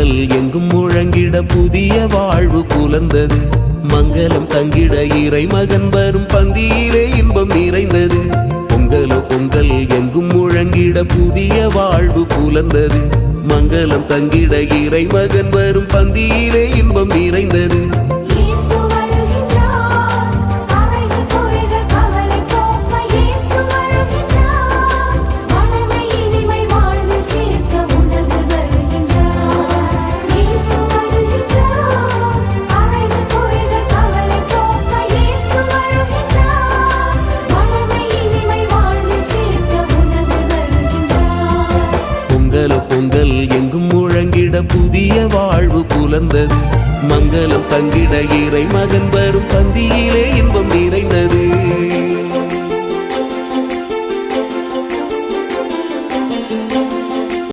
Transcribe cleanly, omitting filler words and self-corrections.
பொங்கல் எங்கும் முழங்கிட புதிய வாழ்வு புலர்ந்தது. மங்களம் தங்கிட இறை மகன் வரும் பந்தியிலே இன்பம் நிறைந்தது. பொங்கலோ பொங்கல் எங்கும் முழங்கிட புதிய வாழ்வு புலர்ந்தது. மங்களம் தங்கிட இறை மகன் வரும் பந்தியிலே இன்பம் நிறைந்தது. பொங்கல் எங்கும் முழங்கிட புதிய வாழ்வு புலர்ந்தது. மங்களம் தங்கிட இறை மகன் வரும் பந்தியிலே இன்பம் நிறைந்தது.